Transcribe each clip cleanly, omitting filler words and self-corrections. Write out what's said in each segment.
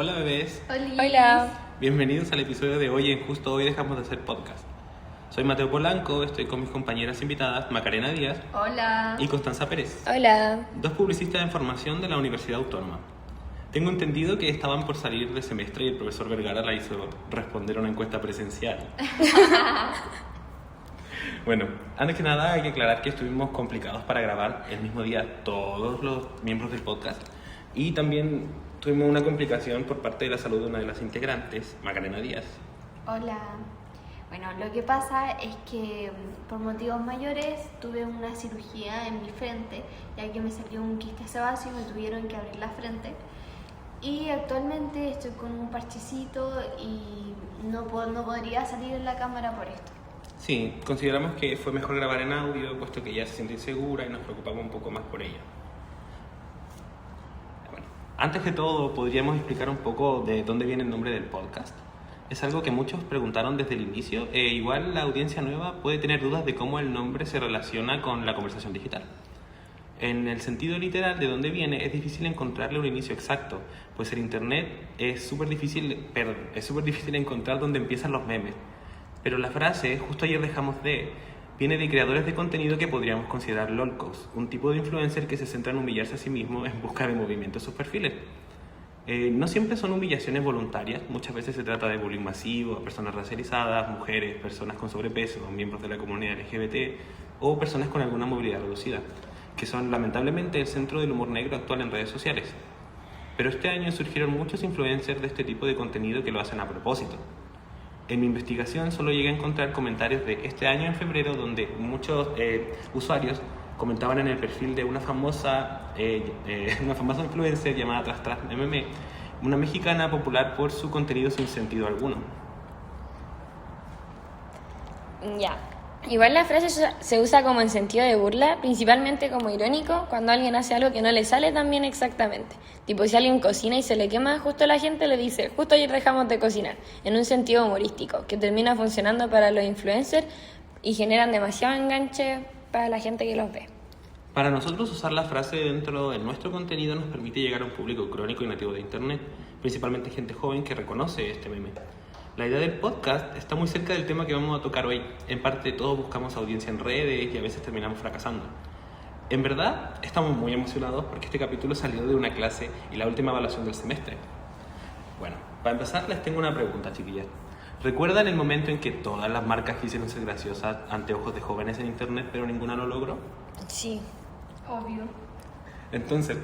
Hola bebés, Hola. bienvenidos al episodio de hoy en Justo Hoy Dejamos de Hacer Podcast. Soy Mateo Polanco, estoy con mis compañeras invitadas Macarena Díaz Hola. y Constanza Pérez, Hola. dos publicistas de formación de la Universidad Autónoma. Tengo entendido que estaban por salir de semestre y el profesor Vergara la hizo responder a una encuesta presencial. Bueno, antes que nada hay que aclarar que estuvimos complicados para grabar el mismo día todos los miembros del podcast y también tuvimos una complicación por parte de la salud de una de las integrantes, Macarena Díaz. Hola. Bueno, lo que pasa es que por motivos mayores tuve una cirugía en mi frente, ya que me salió un quiste sebáceo y me tuvieron que abrir la frente. Y actualmente estoy con un parchecito y no podría salir en la cámara por esto. Sí, consideramos que fue mejor grabar en audio, puesto que ella se siente insegura y nos preocupamos un poco más por ella. Bueno, antes que todo, ¿podríamos explicar un poco de dónde viene el nombre del podcast? Es algo que muchos preguntaron desde el inicio e igual la audiencia nueva puede tener dudas de cómo el nombre se relaciona con la conversación digital. En el sentido literal de dónde viene es difícil encontrarle un inicio exacto, pues en internet es súper difícil encontrar dónde empiezan los memes. Pero la frase, justo ayer dejamos de, viene de creadores de contenido que podríamos considerar lolcos, un tipo de influencer que se centra en humillarse a sí mismo en busca de movimiento en sus perfiles. No siempre son humillaciones voluntarias, muchas veces se trata de bullying masivo a personas racializadas, mujeres, personas con sobrepeso, miembros de la comunidad LGBT o personas con alguna movilidad reducida, que son lamentablemente el centro del humor negro actual en redes sociales. Pero este año surgieron muchos influencers de este tipo de contenido que lo hacen a propósito. En mi investigación solo llegué a encontrar comentarios de este año en febrero donde muchos usuarios comentaban en el perfil de una famosa influencer llamada TrasTrasMM, una mexicana popular por su contenido sin sentido alguno. Ya. Igual la frase se usa como en sentido de burla, principalmente como irónico, cuando alguien hace algo que no le sale tan bien exactamente. Tipo, si alguien cocina y se le quema, justo la gente le dice, justo ayer dejamos de cocinar, en un sentido humorístico, que termina funcionando para los influencers y generan demasiado enganche para la gente que los ve. Para nosotros usar la frase dentro de nuestro contenido nos permite llegar a un público crónico y nativo de internet, principalmente gente joven que reconoce este meme. La idea del podcast está muy cerca del tema que vamos a tocar hoy. En parte todos buscamos audiencia en redes y a veces terminamos fracasando. En verdad, estamos muy emocionados porque este capítulo salió de una clase y la última evaluación del semestre. Bueno, para empezar les tengo una pregunta, chiquillas. ¿Recuerdan el momento en que todas las marcas quisieron ser graciosas ante ojos de jóvenes en internet pero ninguna lo logró? Sí. Obvio. Entonces,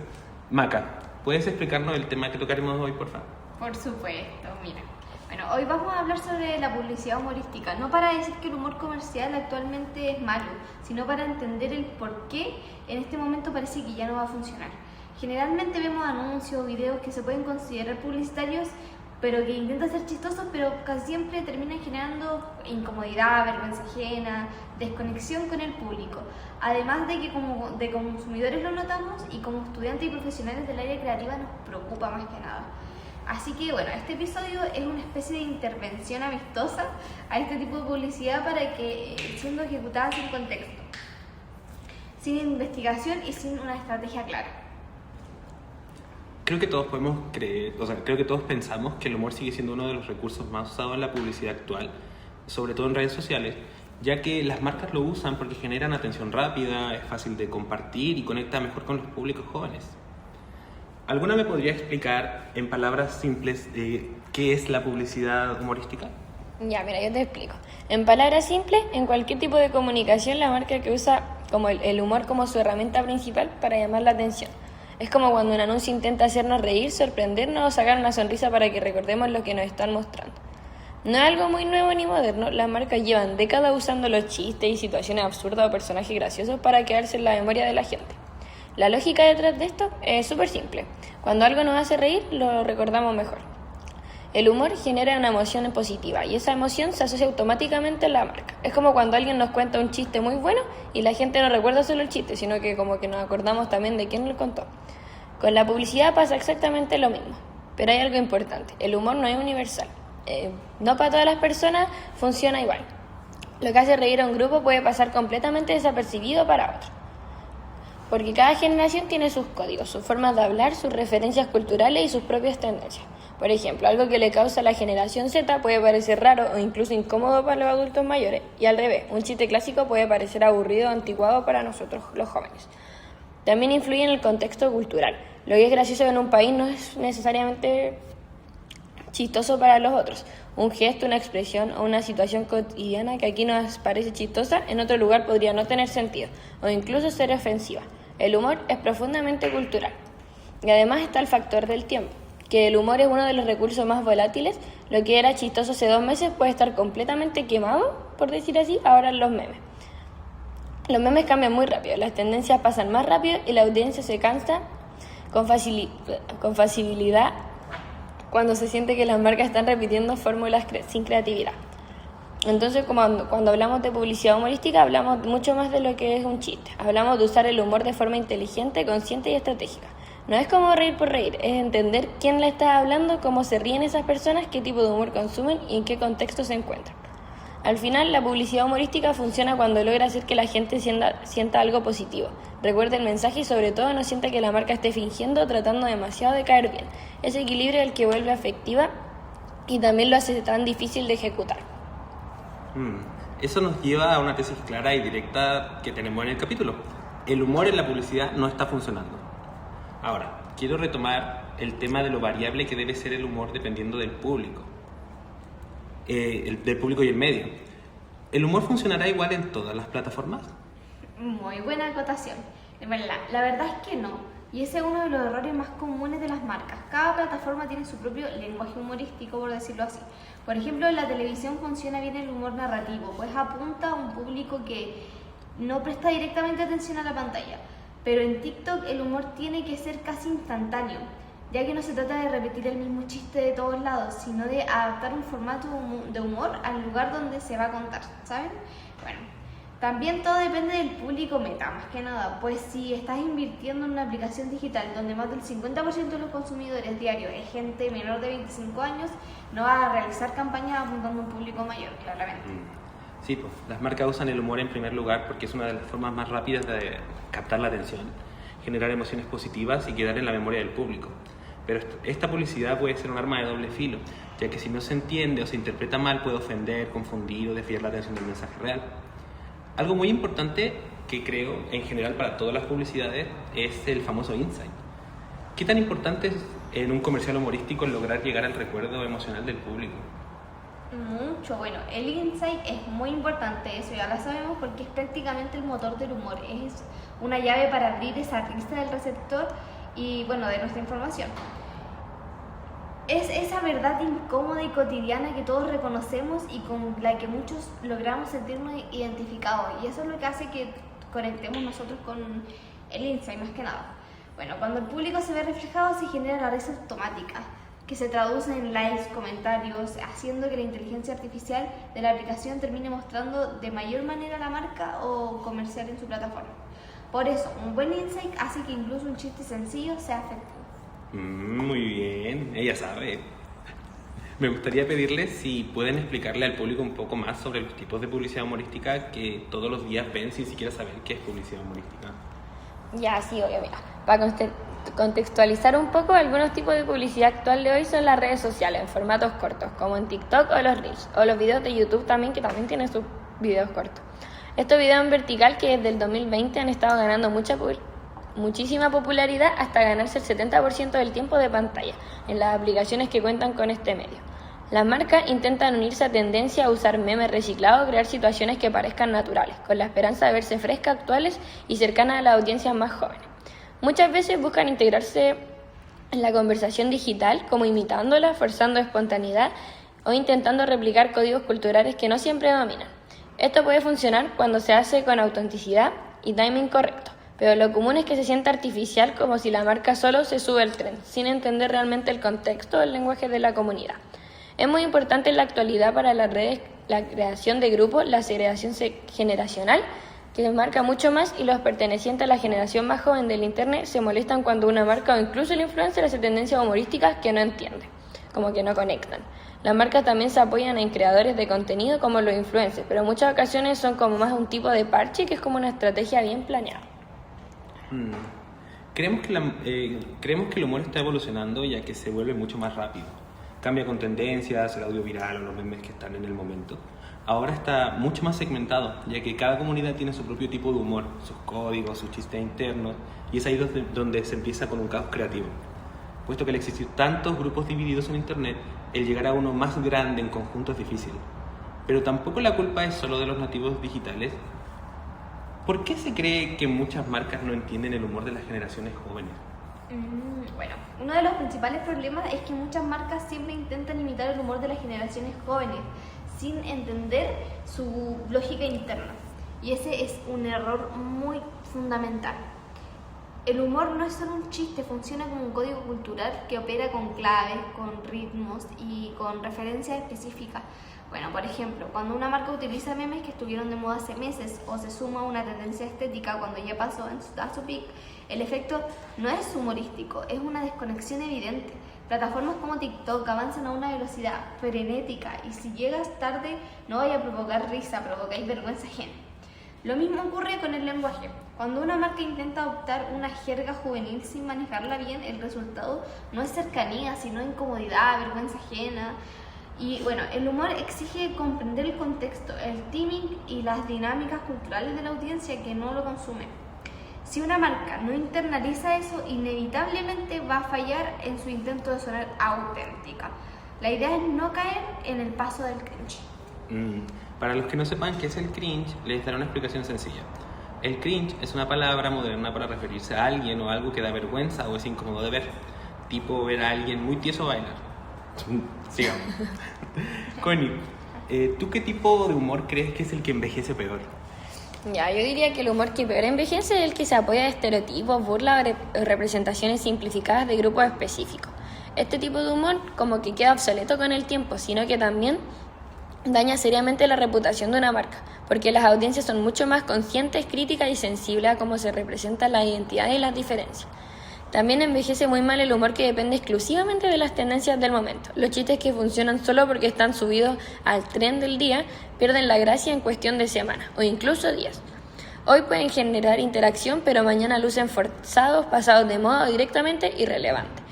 Maca, ¿puedes explicarnos el tema que tocaremos hoy, por favor? Por supuesto, mira. Bueno, hoy vamos a hablar sobre la publicidad humorística, no para decir que el humor comercial actualmente es malo, sino para entender el por qué en este momento parece que ya no va a funcionar. Generalmente vemos anuncios o videos que se pueden considerar publicitarios, pero que intentan ser chistosos, pero casi siempre terminan generando incomodidad, vergüenza ajena, desconexión con el público. Además de que como de consumidores lo notamos y como estudiantes y profesionales del área creativa nos preocupa más que nada. Así que bueno, este episodio es una especie de intervención amistosa a este tipo de publicidad para que siendo ejecutada sin contexto, sin investigación y sin una estrategia clara. Creo que todos creo que todos pensamos que el humor sigue siendo uno de los recursos más usados en la publicidad actual, sobre todo en redes sociales, ya que las marcas lo usan porque generan atención rápida, es fácil de compartir y conecta mejor con los públicos jóvenes. ¿Alguna me podría explicar en palabras simples qué es la publicidad humorística? Ya, mira, yo te explico. En palabras simples, en cualquier tipo de comunicación, la marca que usa como el humor como su herramienta principal para llamar la atención. Es como cuando un anuncio intenta hacernos reír, sorprendernos o sacar una sonrisa para que recordemos lo que nos están mostrando. No es algo muy nuevo ni moderno, las marcas llevan décadas usando los chistes y situaciones absurdas o personajes graciosos para quedarse en la memoria de la gente. La lógica detrás de esto es súper simple. Cuando algo nos hace reír, lo recordamos mejor. El humor genera una emoción positiva y esa emoción se asocia automáticamente a la marca. Es como cuando alguien nos cuenta un chiste muy bueno y la gente no recuerda solo el chiste, sino que como que nos acordamos también de quién lo contó. Con la publicidad pasa exactamente lo mismo, pero hay algo importante. El humor no es universal. No para todas las personas funciona igual. Lo que hace reír a un grupo puede pasar completamente desapercibido para otro. Porque cada generación tiene sus códigos, sus formas de hablar, sus referencias culturales y sus propias tendencias. Por ejemplo, algo que le causa a la generación Z puede parecer raro o incluso incómodo para los adultos mayores, y al revés, un chiste clásico puede parecer aburrido o anticuado para nosotros los jóvenes. También influye en el contexto cultural. Lo que es gracioso en un país no es necesariamente chistoso para los otros. Un gesto, una expresión o una situación cotidiana que aquí nos parece chistosa, en otro lugar podría no tener sentido o incluso ser ofensiva. El humor es profundamente cultural. Y además está el factor del tiempo, que el humor es uno de los recursos más volátiles. Lo que era chistoso hace 2 meses puede estar completamente quemado, por decir así, ahora en los memes. Los memes cambian muy rápido, las tendencias pasan más rápido y la audiencia se cansa con facilidad cuando se siente que las marcas están repitiendo fórmulas sin creatividad. Entonces, cuando hablamos de publicidad humorística, hablamos mucho más de lo que es un chiste. Hablamos de usar el humor de forma inteligente, consciente y estratégica. No es como reír por reír, es entender quién le está hablando, cómo se ríen esas personas, qué tipo de humor consumen y en qué contexto se encuentran. Al final, la publicidad humorística funciona cuando logra hacer que la gente sienta algo positivo. Recuerde el mensaje y sobre todo no sienta que la marca esté fingiendo o tratando demasiado de caer bien. Ese equilibrio es el que vuelve afectiva y también lo hace tan difícil de ejecutar. Eso nos lleva a una tesis clara y directa que tenemos en el capítulo. El humor en la publicidad no está funcionando. Ahora, quiero retomar el tema de lo variable que debe ser el humor dependiendo del público. Del público y el medio. ¿El humor funcionará igual en todas las plataformas? Muy buena acotación. La verdad es que no. Y ese es uno de los errores más comunes de las marcas. Cada plataforma tiene su propio lenguaje humorístico, por decirlo así. Por ejemplo, en la televisión funciona bien el humor narrativo, pues apunta a un público que no presta directamente atención a la pantalla. Pero en TikTok el humor tiene que ser casi instantáneo, ya que no se trata de repetir el mismo chiste de todos lados, sino de adaptar un formato de humor al lugar donde se va a contar, ¿saben? Bueno, también todo depende del público meta, más que nada, pues si estás invirtiendo en una aplicación digital donde más del 50% de los consumidores diarios es gente menor de 25 años, no vas a realizar campañas apuntando a un público mayor, claramente. Sí, pues las marcas usan el humor en primer lugar porque es una de las formas más rápidas de captar la atención, generar emociones positivas y quedar en la memoria del público. Pero esta publicidad puede ser un arma de doble filo, ya que si no se entiende o se interpreta mal puede ofender, confundir o desviar la atención del mensaje real. Algo muy importante que creo en general para todas las publicidades es el famoso insight. ¿Qué tan importante es en un comercial humorístico lograr llegar al recuerdo emocional del público? Mucho, bueno, el insight es muy importante, eso ya lo sabemos porque es prácticamente el motor del humor, es una llave para abrir esa lista del receptor y bueno, de nuestra información. Es esa verdad incómoda y cotidiana que todos reconocemos y con la que muchos logramos sentirnos identificados, y eso es lo que hace que conectemos nosotros con el insight más que nada. Bueno, cuando el público se ve reflejado se genera la risa automática, que se traduce en likes, comentarios, haciendo que la inteligencia artificial de la aplicación termine mostrando de mayor manera la marca o comercial en su plataforma. Por eso, un buen insight hace que incluso un chiste sencillo sea efectivo. Muy bien, ella sabe. Me gustaría pedirles si pueden explicarle al público un poco más sobre los tipos de publicidad humorística que todos los días ven sin siquiera saber qué es publicidad humorística. Ya, sí, obvio, mira. Para contextualizar un poco, algunos tipos de publicidad actual de hoy son las redes sociales en formatos cortos, como en TikTok o los Reels, o los videos de YouTube también, que también tienen sus videos cortos. Estos videos en vertical que desde el 2020 han estado ganando muchísima popularidad hasta ganarse el 70% del tiempo de pantalla en las aplicaciones que cuentan con este medio. Las marcas intentan unirse a tendencia a usar memes reciclados, crear situaciones que parezcan naturales, con la esperanza de verse frescas, actuales y cercanas a las audiencias más jóvenes. Muchas veces buscan integrarse en la conversación digital, como imitándola, forzando espontaneidad o intentando replicar códigos culturales que no siempre dominan. Esto puede funcionar cuando se hace con autenticidad y timing correcto, pero lo común es que se sienta artificial, como si la marca solo se sube al tren, sin entender realmente el contexto o el lenguaje de la comunidad. Es muy importante en la actualidad para las redes la creación de grupos, la segregación generacional, que se marca mucho más, y los pertenecientes a la generación más joven del internet se molestan cuando una marca o incluso el influencer hace tendencias humorísticas que no entienden, como que no conectan. Las marcas también se apoyan en creadores de contenido como los influencers, pero en muchas ocasiones son como más un tipo de parche que es como una estrategia bien planeada. Creemos que el humor está evolucionando ya que se vuelve mucho más rápido. Cambia con tendencias, el audio viral o los memes que están en el momento. Ahora está mucho más segmentado, ya que cada comunidad tiene su propio tipo de humor, sus códigos, sus chistes internos, y es ahí donde se empieza con un caos creativo. Puesto que al existir tantos grupos divididos en Internet, el llegar a uno más grande en conjunto es difícil. Pero tampoco la culpa es solo de los nativos digitales. ¿Por qué se cree que muchas marcas no entienden el humor de las generaciones jóvenes? Bueno, uno de los principales problemas es que muchas marcas siempre intentan imitar el humor de las generaciones jóvenes, sin entender su lógica interna. Y ese es un error muy fundamental. El humor no es solo un chiste, funciona como un código cultural que opera con claves, con ritmos y con referencias específicas. Bueno, por ejemplo, cuando una marca utiliza memes que estuvieron de moda hace meses o se suma a una tendencia estética cuando ya pasó a su peak, el efecto no es humorístico, es una desconexión evidente. Plataformas como TikTok avanzan a una velocidad frenética y si llegas tarde no vaya a provocar risa, provocáis vergüenza ajena. Lo mismo ocurre con el lenguaje. Cuando una marca intenta adoptar una jerga juvenil sin manejarla bien, el resultado no es cercanía, sino incomodidad, vergüenza ajena. Y bueno, el humor exige comprender el contexto, el timing y las dinámicas culturales de la audiencia que no lo consume. Si una marca no internaliza eso, inevitablemente va a fallar en su intento de sonar auténtica. La idea es no caer en el paso del cringe. Para los que no sepan qué es el cringe, les daré una explicación sencilla. El cringe es una palabra moderna para referirse a alguien o algo que da vergüenza o es incómodo de ver. Tipo ver a alguien muy tieso bailar. Sigamos. Connie, ¿tú qué tipo de humor crees que es el que envejece peor? Ya, yo diría que el humor que peor envejece es el que se apoya de estereotipos, burlas o representaciones simplificadas de grupos específicos. Este tipo de humor como que queda obsoleto con el tiempo, sino que también daña seriamente la reputación de una marca, porque las audiencias son mucho más conscientes, críticas y sensibles a cómo se representan las identidades y las diferencias. También envejece muy mal el humor que depende exclusivamente de las tendencias del momento. Los chistes que funcionan solo porque están subidos al tren del día pierden la gracia en cuestión de semanas o incluso días. Hoy pueden generar interacción, pero mañana lucen forzados, pasados de moda o directamente irrelevantes.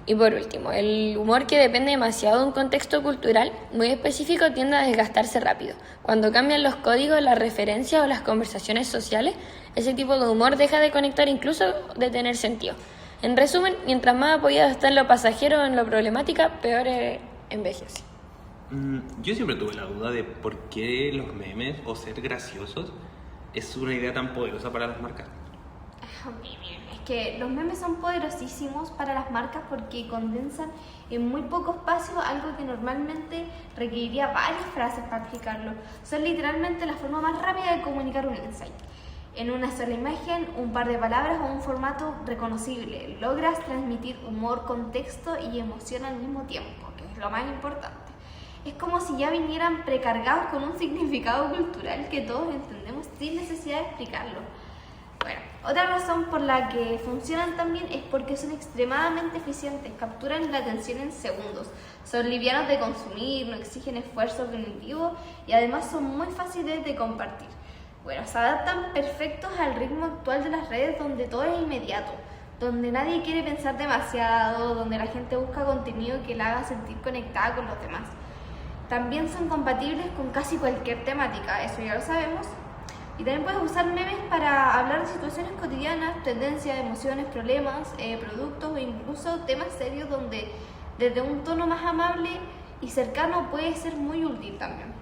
Y por último, el humor que depende demasiado de un contexto cultural muy específico tiende a desgastarse rápido. Cuando cambian los códigos, las referencias o las conversaciones sociales, ese tipo de humor deja de conectar, incluso de tener sentido. En resumen, mientras más apoyado está en lo pasajero o en lo problemática, peor envejece. Yo siempre tuve la duda de por qué los memes o ser graciosos es una idea tan poderosa para las marcas. Es que los memes son poderosísimos para las marcas porque condensan en muy poco espacio algo que normalmente requeriría varias frases para explicarlo. Son literalmente la forma más rápida de comunicar un insight. En una sola imagen, un par de palabras o un formato reconocible, logras transmitir humor, contexto y emoción al mismo tiempo, que es lo más importante. Es como si ya vinieran precargados con un significado cultural que todos entendemos sin necesidad de explicarlo. Bueno, otra razón por la que funcionan tan bien es porque son extremadamente eficientes, capturan la atención en segundos, son livianos de consumir, no exigen esfuerzo cognitivo y además son muy fáciles de compartir. Bueno, se adaptan perfectos al ritmo actual de las redes donde todo es inmediato, donde nadie quiere pensar demasiado, donde la gente busca contenido que la haga sentir conectada con los demás. También son compatibles con casi cualquier temática, eso ya lo sabemos. Y también puedes usar memes para hablar de situaciones cotidianas, tendencias, emociones, problemas, productos o incluso temas serios donde desde un tono más amable y cercano puede ser muy útil también.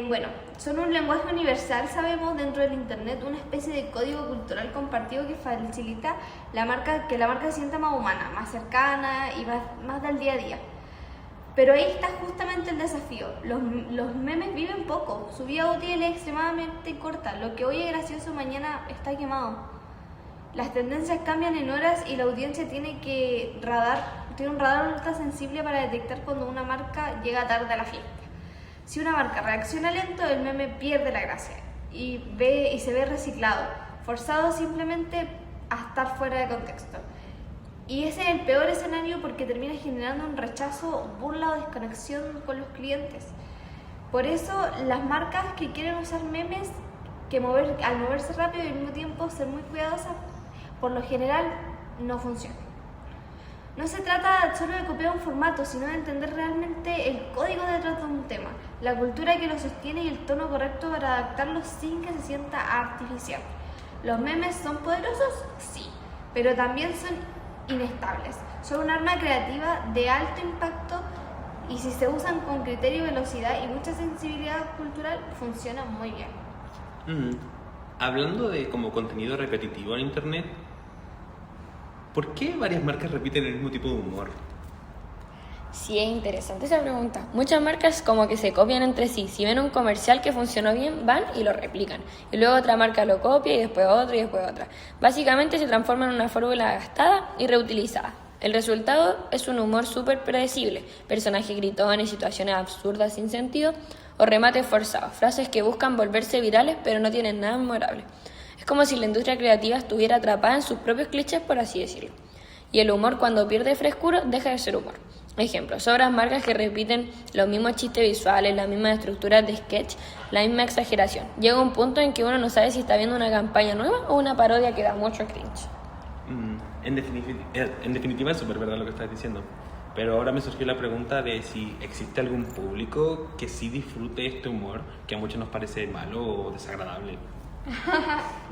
Bueno, son un lenguaje universal, sabemos, dentro del internet, una especie de código cultural compartido que facilita que la marca se sienta más humana, más cercana y más del día a día. Pero ahí está justamente el desafío. Los memes viven poco, su vida útil es extremadamente corta. Lo que hoy es gracioso mañana está quemado. Las tendencias cambian en horas y la audiencia tiene un radar ultra sensible para detectar cuando una marca llega tarde a la fiesta. Si una marca reacciona lento, el meme pierde la gracia y se ve reciclado, forzado simplemente a estar fuera de contexto. Y ese es el peor escenario porque termina generando un rechazo, burla o desconexión con los clientes. Por eso las marcas que quieren usar memes, al moverse rápido y al mismo tiempo ser muy cuidadosas, por lo general no funcionan. No se trata solo de copiar un formato, sino de entender realmente el código detrás de un tema, la cultura que lo sostiene y el tono correcto para adaptarlo sin que se sienta artificial. ¿Los memes son poderosos? Sí, pero también son inestables. Son un arma creativa de alto impacto y si se usan con criterio, velocidad y mucha sensibilidad cultural, funcionan muy bien. Hablando de como contenido repetitivo en internet, ¿por qué varias marcas repiten el mismo tipo de humor? Sí, es interesante esa pregunta. Muchas marcas como que se copian entre sí. Si ven un comercial que funcionó bien, van y lo replican. Y luego otra marca lo copia y después otra y después otra. Básicamente se transforma en una fórmula gastada y reutilizada. El resultado es un humor súper predecible. Personajes gritones, situaciones absurdas sin sentido o remates forzados. Frases que buscan volverse virales pero no tienen nada memorable. Es como si la industria creativa estuviera atrapada en sus propios clichés, por así decirlo. Y el humor, cuando pierde frescura, deja de ser humor. Ejemplo, sobran marcas que repiten los mismos chistes visuales, las mismas estructuras de sketch, la misma exageración. Llega un punto en que uno no sabe si está viendo una campaña nueva o una parodia que da mucho cringe. En definitiva es súper verdad lo que estás diciendo. Pero ahora me surgió la pregunta de si existe algún público que sí disfrute este humor, que a muchos nos parece malo o desagradable.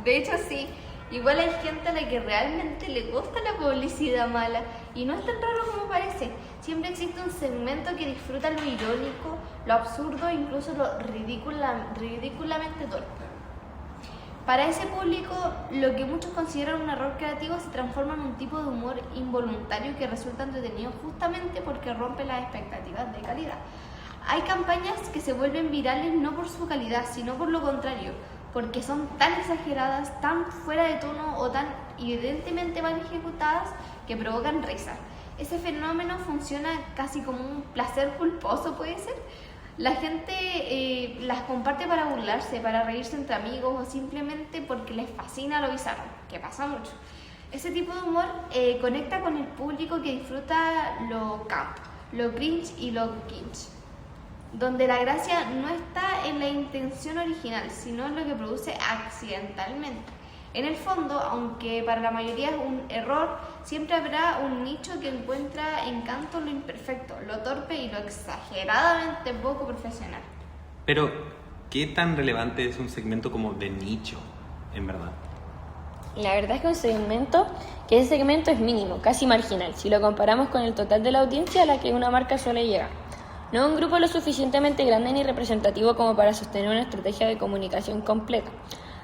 De hecho, sí. Igual hay gente a la que realmente le gusta la publicidad mala y no es tan raro como parece. Siempre existe un segmento que disfruta lo irónico, lo absurdo e incluso lo ridículamente torpe. Para ese público, lo que muchos consideran un error creativo se transforma en un tipo de humor involuntario que resulta entretenido justamente porque rompe las expectativas de calidad. Hay campañas que se vuelven virales no por su calidad, sino por lo contrario, porque son tan exageradas, tan fuera de tono o tan evidentemente mal ejecutadas que provocan risa. Ese fenómeno funciona casi como un placer culposo, puede ser. La gente las comparte para burlarse, para reírse entre amigos o simplemente porque les fascina lo bizarro, que pasa mucho. Ese tipo de humor conecta con el público que disfruta lo camp, lo cringe y lo kitsch, donde la gracia no está en la intención original, sino en lo que produce accidentalmente. En el fondo, aunque para la mayoría es un error, siempre habrá un nicho que encuentra encanto en lo imperfecto, lo torpe y lo exageradamente poco profesional. Pero, ¿qué tan relevante es un segmento como de nicho, en verdad? La verdad es que ese segmento es mínimo, casi marginal, si lo comparamos con el total de la audiencia a la que una marca suele llegar. No es un grupo lo suficientemente grande ni representativo como para sostener una estrategia de comunicación completa.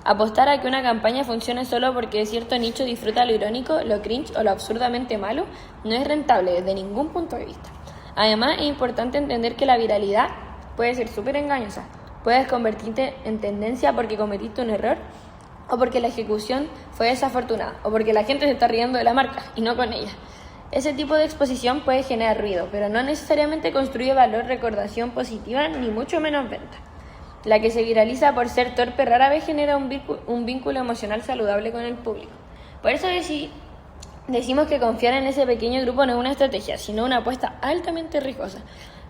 Apostar a que una campaña funcione solo porque cierto nicho disfruta lo irónico, lo cringe o lo absurdamente malo no es rentable desde ningún punto de vista. Además, es importante entender que la viralidad puede ser súper engañosa. Puedes convertirte en tendencia porque cometiste un error o porque la ejecución fue desafortunada o porque la gente se está riendo de la marca y no con ella. Ese tipo de exposición puede generar ruido, pero no necesariamente construye valor, recordación positiva, ni mucho menos venta. La que se viraliza por ser torpe rara vez genera un vínculo emocional saludable con el público. Por eso decimos que confiar en ese pequeño grupo no es una estrategia, sino una apuesta altamente riesgosa.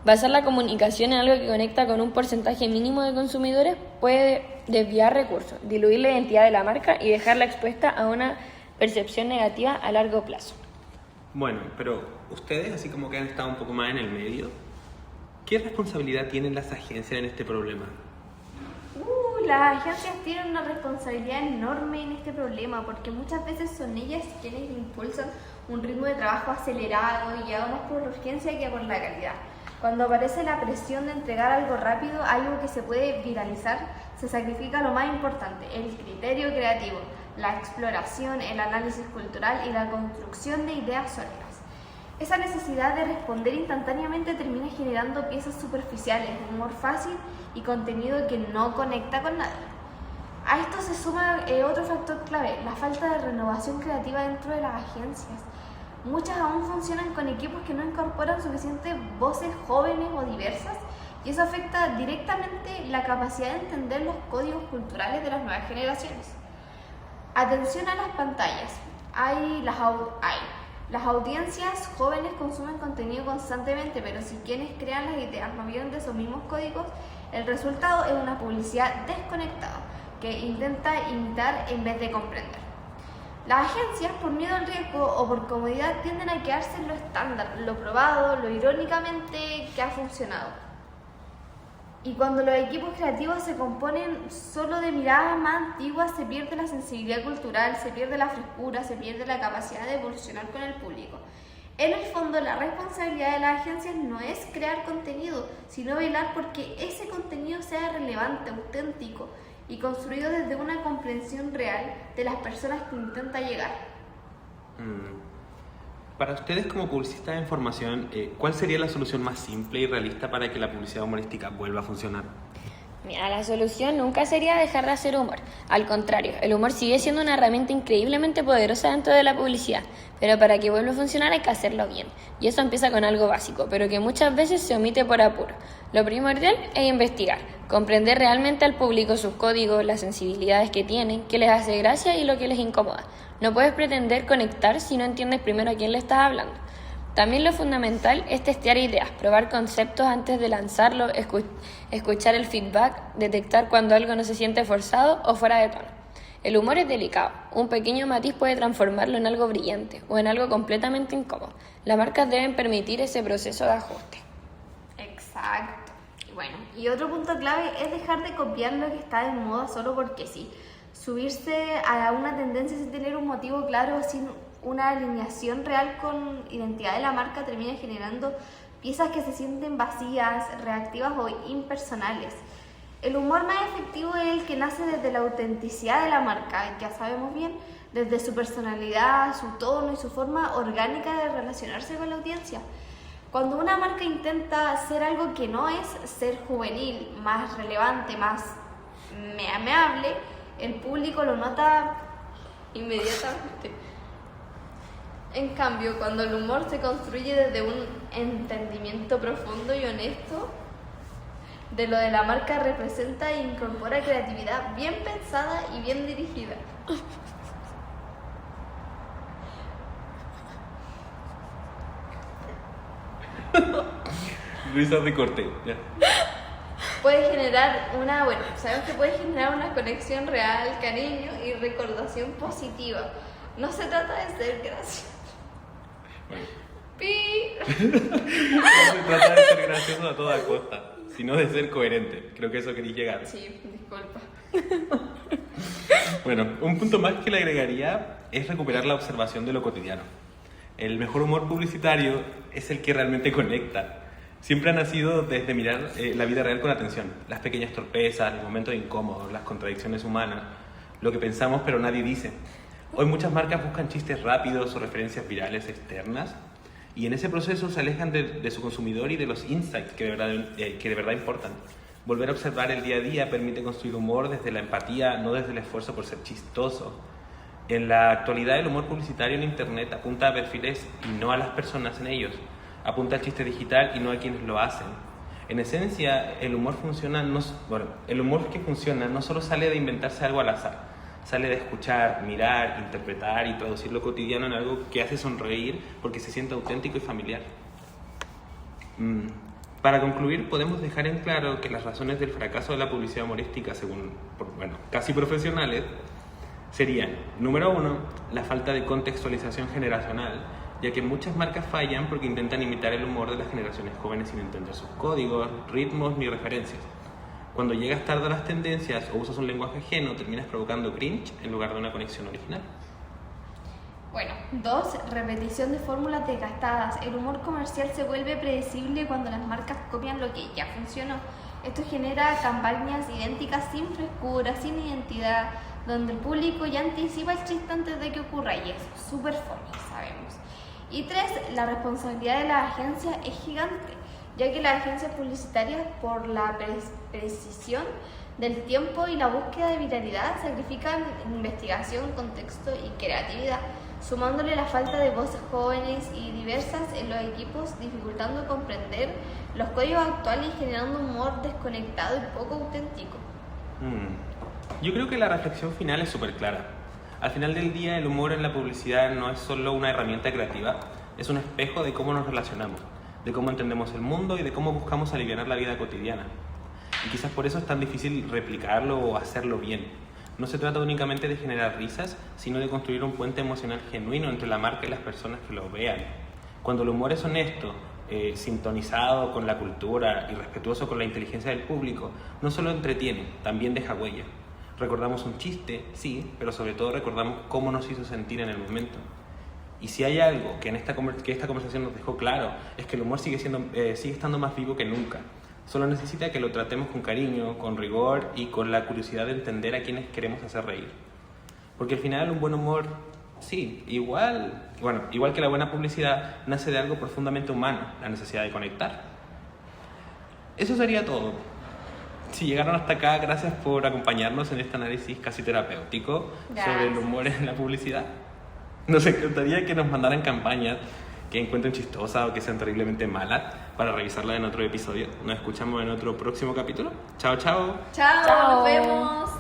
Basar la comunicación en algo que conecta con un porcentaje mínimo de consumidores puede desviar recursos, diluir la identidad de la marca y dejarla expuesta a una percepción negativa a largo plazo. Bueno, pero ustedes, así como que han estado un poco más en el medio, ¿qué responsabilidad tienen las agencias en este problema? Las agencias tienen una responsabilidad enorme en este problema porque muchas veces son ellas quienes impulsan un ritmo de trabajo acelerado y guiado más por la urgencia que por la calidad. Cuando aparece la presión de entregar algo rápido, algo que se puede viralizar, se sacrifica lo más importante, el criterio creativo, la exploración, el análisis cultural y la construcción de ideas sólidas. Esa necesidad de responder instantáneamente termina generando piezas superficiales, humor fácil y contenido que no conecta con nadie. A esto se suma otro factor clave, la falta de renovación creativa dentro de las agencias. Muchas aún funcionan con equipos que no incorporan suficientes voces jóvenes o diversas y eso afecta directamente la capacidad de entender los códigos culturales de las nuevas generaciones. Atención a las pantallas. Las audiencias jóvenes consumen contenido constantemente, pero si quienes crean las ideas no vienen de esos mismos códigos, el resultado es una publicidad desconectada que intenta imitar en vez de comprender. Las agencias, por miedo al riesgo o por comodidad, tienden a quedarse en lo estándar, lo probado, lo irónicamente que ha funcionado. Y cuando los equipos creativos se componen solo de miradas más antiguas, se pierde la sensibilidad cultural, se pierde la frescura, se pierde la capacidad de evolucionar con el público. En el fondo, la responsabilidad de las agencias no es crear contenido, sino velar porque ese contenido sea relevante, auténtico y construido desde una comprensión real de las personas que intenta llegar. Para ustedes como publicistas de información, ¿cuál sería la solución más simple y realista para que la publicidad humorística vuelva a funcionar? Mira, la solución nunca sería dejar de hacer humor. Al contrario, el humor sigue siendo una herramienta increíblemente poderosa dentro de la publicidad, pero para que vuelva a funcionar hay que hacerlo bien. Y eso empieza con algo básico, pero que muchas veces se omite por apuro. Lo primordial es investigar, comprender realmente al público sus códigos, las sensibilidades que tienen, qué les hace gracia y lo que les incomoda. No puedes pretender conectar si no entiendes primero a quién le estás hablando. También lo fundamental es testear ideas, probar conceptos antes de lanzarlo, escuchar el feedback, detectar cuando algo no se siente forzado o fuera de tono. El humor es delicado, un pequeño matiz puede transformarlo en algo brillante o en algo completamente incómodo. Las marcas deben permitir ese proceso de ajuste. Exacto. Bueno, y otro punto clave es dejar de copiar lo que está de moda solo porque sí. Subirse a una tendencia sin tener un motivo claro o sin una alineación real con identidad de la marca termina generando piezas que se sienten vacías, reactivas o impersonales. El humor más efectivo es el que nace desde la autenticidad de la marca, ya sabemos bien, desde su personalidad, su tono y su forma orgánica de relacionarse con la audiencia. Cuando una marca intenta ser algo que no es, ser juvenil, más relevante, más memeable, el público lo nota inmediatamente. En cambio, cuando el humor se construye desde un entendimiento profundo y honesto de lo de la marca representa e incorpora creatividad bien pensada y bien dirigida. Risas de corte. Ya. Puede generar sabemos que puede generar una conexión real, cariño y recordación positiva. No se trata de ser gracioso. Bueno. ¡Pi! No se trata de ser gracioso a toda costa, sino de ser coherente. Creo que eso queréis llegar. Sí, disculpa. Bueno, un punto más que le agregaría es recuperar la observación de lo cotidiano. El mejor humor publicitario es el que realmente conecta. Siempre ha nacido desde mirar la vida real con atención. Las pequeñas torpezas, los momentos incómodos, las contradicciones humanas, lo que pensamos pero nadie dice. Hoy muchas marcas buscan chistes rápidos o referencias virales externas y en ese proceso se alejan de su consumidor y de los insights que de verdad importan. Volver a observar el día a día permite construir humor desde la empatía, no desde el esfuerzo por ser chistoso. En la actualidad el humor publicitario en Internet apunta a perfiles y no a las personas en ellos. Apunta al chiste digital y no a quienes lo hacen. En esencia, el humor que funciona no solo sale de inventarse algo al azar, sale de escuchar, mirar, interpretar y traducir lo cotidiano en algo que hace sonreír porque se siente auténtico y familiar. Para concluir, podemos dejar en claro que las razones del fracaso de la publicidad humorística, según casi profesionales, serían, número 1, la falta de contextualización generacional, ya que muchas marcas fallan porque intentan imitar el humor de las generaciones jóvenes sin entender sus códigos, ritmos ni referencias. Cuando llegas tarde a las tendencias o usas un lenguaje ajeno, terminas provocando cringe en lugar de una conexión original. Bueno, 2, repetición de fórmulas desgastadas. El humor comercial se vuelve predecible cuando las marcas copian lo que ya funcionó. Esto genera campañas idénticas sin frescura, sin identidad, donde el público ya anticipa el chiste antes de que ocurra y es súper funny, sabemos. Y 3, la responsabilidad de las agencias es gigante, ya que las agencias publicitarias, por la precisión del tiempo y la búsqueda de viralidad, sacrifican investigación, contexto y creatividad, sumándole la falta de voces jóvenes y diversas en los equipos, dificultando comprender los códigos actuales y generando un humor desconectado y poco auténtico. Yo creo que la reflexión final es súper clara. Al final del día, el humor en la publicidad no es solo una herramienta creativa, es un espejo de cómo nos relacionamos, de cómo entendemos el mundo y de cómo buscamos aliviar la vida cotidiana. Y quizás por eso es tan difícil replicarlo o hacerlo bien. No se trata únicamente de generar risas, sino de construir un puente emocional genuino entre la marca y las personas que lo vean. Cuando el humor es honesto, sintonizado con la cultura y respetuoso con la inteligencia del público, no solo entretiene, también deja huella. Recordamos un chiste, sí, pero sobre todo recordamos cómo nos hizo sentir en el momento. Y si hay algo que esta conversación nos dejó claro, es que el humor sigue estando más vivo que nunca. Solo necesita que lo tratemos con cariño, con rigor y con la curiosidad de entender a quienes queremos hacer reír. Porque al final un buen humor, sí, igual que la buena publicidad, nace de algo profundamente humano, la necesidad de conectar. Eso sería todo. Si llegaron hasta acá, gracias por acompañarnos en este análisis casi terapéutico sobre el humor en la publicidad. Nos encantaría que nos mandaran campañas que encuentren chistosas o que sean terriblemente malas para revisarlas en otro episodio. Nos escuchamos en otro próximo capítulo. Chao, chao. Chao, Chao. nos vemos.